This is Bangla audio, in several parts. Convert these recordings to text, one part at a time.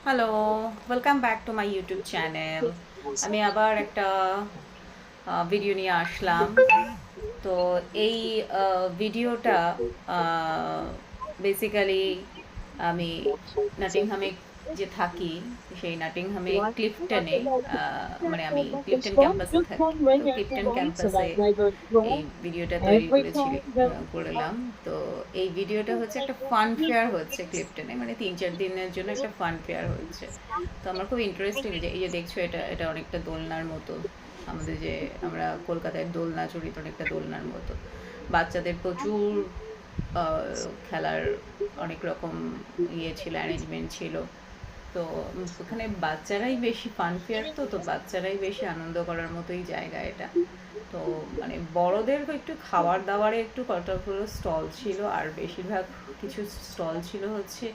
Hello, welcome back to my YouTube channel. আমি আবার একটা ভিডিও নিয়ে আসলাম। তো এই ভিডিওটা বেসিক্যালি আমি নটিংহামে যে থাকি, সেই নটিংহামে ক্লিফটনে, মানে আমি ক্লিফটন ক্যাম্পাসে থাকি। তো ক্লিফটন ক্যাম্পাসে এই ভিডিওটা তৈরি করলাম। তো এই ভিডিওটা হচ্ছে একটা ফান ফেয়ার হচ্ছে ক্লিফটনে, মানে 3-4 দিনের জন্য একটা ফান ফেয়ার হচ্ছে। তো আমার খুব ইন্টারেস্টিং যে এই যে দেখছো, এটা এটা অনেকটা দোলনার মতো। আমাদের যে আমরা কলকাতায় দোলনা চড়ি, তো অনেকটা দোলনার মতো। বাচ্চাদের প্রচুর খেলার অনেক রকম ছিল, অ্যারেঞ্জমেন্ট ছিল। তো ওখানে বাচ্চারাই বেশি ফান ফেয়ার, তো বাচ্চারাই বেশি আনন্দ করার মতোই জায়গা এটা। তো মানে বড়দের একটু খাবার দাবারে একটু কতগুলো স্টল ছিল, আর বেশিরভাগ কিছু স্টল ছিল হচ্ছে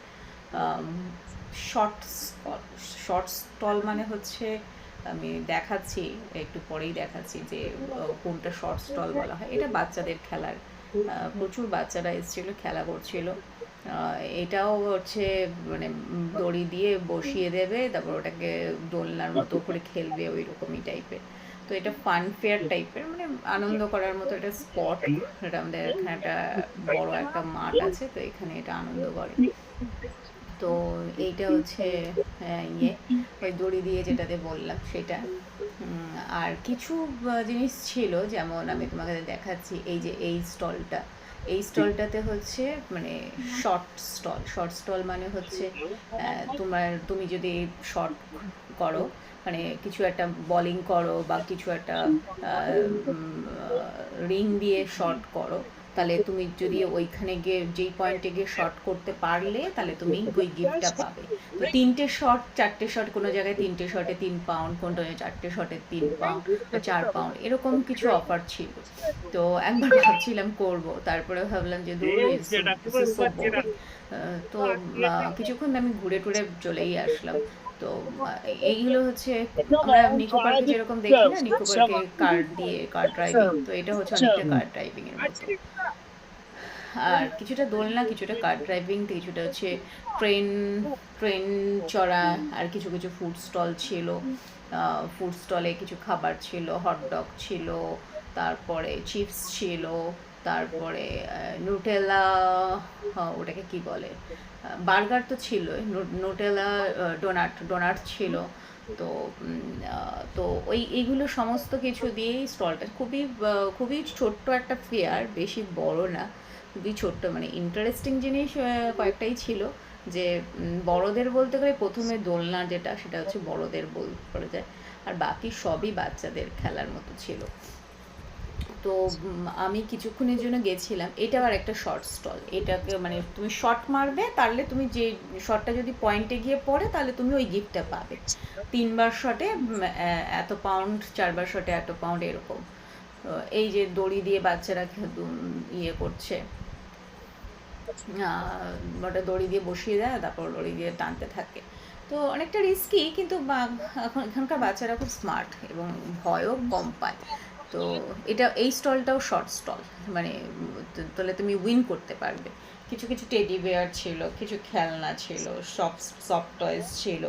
শর্ট শর্ট স্টল, মানে হচ্ছে আমি দেখাচ্ছি, একটু পরেই দেখাচ্ছি যে কোনটা শর্ট স্টল বলা হয়। এটা বাচ্চাদের খেলার, প্রচুর বাচ্চারা এসেছিল, খেলা করছিল। এটাও হচ্ছে মানে দড়ি দিয়ে বসিয়ে দেবে, তারপর ওটাকে দোলনার মতো করে খেলবে, ওই রকমই টাইপের। তো এটা ফান ফেয়ার টাইপের, মানে আনন্দ করার মতো একটা স্পট। এটা আমাদের এখানে একটা বড় একটা মাঠ আছে, তো এখানে এটা আনন্দ করে। তো এইটা হচ্ছে ওই দড়ি দিয়ে যেটাতে বললাম সেটা। আর কিছু জিনিস ছিল, যেমন আমি তোমাকে দেখাচ্ছি, এই যে এই স্টলটা, এই স্টলটাতে হচ্ছে মানে শর্ট স্টল মানে হচ্ছে তুমি যদি শর্ট করো, মানে কিছু একটা বলিং করো বা কিছু একটা রিং দিয়ে শর্ট করো, তাহলে তুমি যদি ওইখানে গিয়ে যেই পয়েন্টে গিয়ে শর্ট করতে পারলে, তাহলে তুমি ওই গিফটটা পাবে। তো 3টে শট 4টে শট, কোনো জায়গায় 3টে শটে 3 পাউন্ড, কোনো জায়গায় 4টে শটে 3 পাউন্ড বা 4 পাউন্ড, এরকম কিছু অফার ছিল। তো একবার ভাবছিলাম করব, তারপরে ভাবলাম যে দূর, সো বোরিং। তো কিছুক্ষণ আমি ঘুরে টুরে চলেই আসলাম। তো এইগুলো হচ্ছে আমরা নিকো পার্কে যেরকম দেখি না, নিকো পার্কে কার ড্রাইভিং, তো এটা হচ্ছে অনেকটা কার ড্রাইভিং এর মতো। আর কিছুটা দোলনা, কিছুটা কার ড্রাইভিং, কিছুটা হচ্ছে ট্রেন ট্রেন চড়া। আর কিছু কিছু ফুড স্টল ছিল, ফুড স্টলে কিছু খাবার ছিল, হটডগ ছিল, তারপরে চিপস ছিল, তারপরে নুটেলা, ওটাকে কি বলে, বার্গার তো ছিলই, নুটেলা, ডোনাট ছিল। তো তো এইগুলো সমস্ত কিছু দিয়েই স্টলটা খুবই ছোট্ট একটা ফেয়ার, বেশি বড় না, খুবই ছোট্ট, মানে ইন্টারেস্টিং জিনিস কয়েকটাই ছিল। যে বড়দের বলতে গেলে প্রথমে দোলনা, যেটা সেটা হচ্ছে বড়দের বলা যায়, আর বাকি সবই বাচ্চাদের খেলার মতো ছিল। তো আমি কিছুক্ষণের জন্য গেছিলাম। এটা আর একটা শর্ট স্টল, এটাকে মানে তুমি শর্ট মারবে, তাহলে তুমি যে শটটা যদি পয়েন্টে গিয়ে পড়ে, তাহলে তুমি ওই গিফটটা পাবে। 3বার শটে এত পাউন্ড, 4বার শটে এত পাউন্ড, এরকম। এই যে দড়ি দিয়ে বাচ্চারা করছে, ওটা দড়ি দিয়ে বসিয়ে দেয়, তারপর দড়ি দিয়ে টানতে থাকে। তো অনেকটা রিস্কি, কিন্তু এখানকার বাচ্চারা খুব স্মার্ট এবং ভয়ও কম পায়। তো এই স্টলটাও শর্ট স্টল, মানে তাহলে তুমি উইন করতে পারবে। কিছু কিছু টেডি বেয়ার ছিল, কিছু খেলনা ছিল, সফট টয়েস ছিল।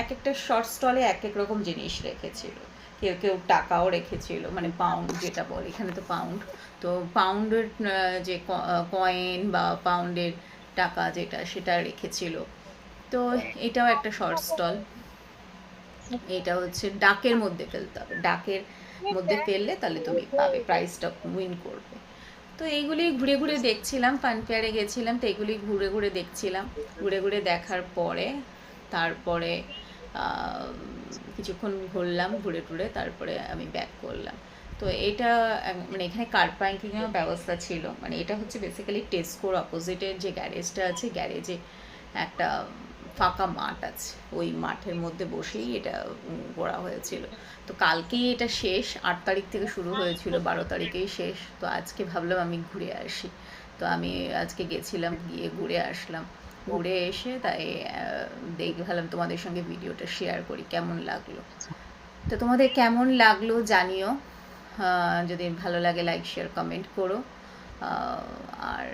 এক একটা শর্ট স্টলে এক এক রকম জিনিস রেখেছিল। কেউ কেউ টাকাও রেখেছিল, মানে পাউন্ড যেটা বলে, এখানে তো পাউন্ড। তো পাউন্ডের যে কয়েন বা পাউন্ডের টাকা যেটা, সেটা রেখেছিল। তো এটাও একটা শর্ট স্টল। এটা হচ্ছে ডাকের মধ্যে ফেলতে হবে, ডাকের মধ্যে ফেললে তাহলে তুমি পাবে, প্রাইজটা উইন করবে। তো এইগুলি ঘুরে ঘুরে দেখছিলাম, ফান ফেয়ারে গেছিলাম, তো এইগুলি ঘুরে ঘুরে দেখছিলাম। ঘুরে ঘুরে দেখার পরে তারপরে কিছুক্ষণ ঘুরলাম, ঘুরে টুরে তারপরে আমি ব্যাক করলাম। তো এটা মানে এখানে কার পার্কিংয়ের ব্যবস্থা ছিল, মানে এটা হচ্ছে বেসিক্যালি টেস্কোর অপোজিটের যে গ্যারেজটা আছে, গ্যারেজে একটা ফাঁকা মাঠ আছে, ওই মাঠের মধ্যে বসেই এটা করা হয়েছিল। তো কালকেই এটা শেষ, 8 তারিখ থেকে শুরু হয়েছিল, 12 তারিখেই শেষ। তো আজকে ভাবলাম আমি ঘুরে আসি। তো আমি আজকে গেছিলাম, গিয়ে ঘুরে আসলাম। ঘুরে এসে তাই ভাবলাম তোমাদের সঙ্গে ভিডিওটা শেয়ার করি, কেমন লাগলো। তো তোমাদের কেমন লাগলো জানিও, যদি ভালো লাগে লাইক শেয়ার কমেন্ট করো। আর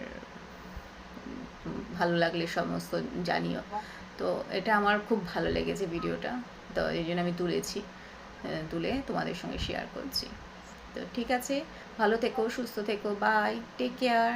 ভালো লাগলে সমস্ত জানিও। তো এটা আমার খুব ভালো লেগেছে ভিডিওটা, তো এই জন্য আমি তুলে তোমাদের সঙ্গে শেয়ার করছি। তো ঠিক আছে, ভালো থেকো, সুস্থ থেকো, বাই, টেক কেয়ার।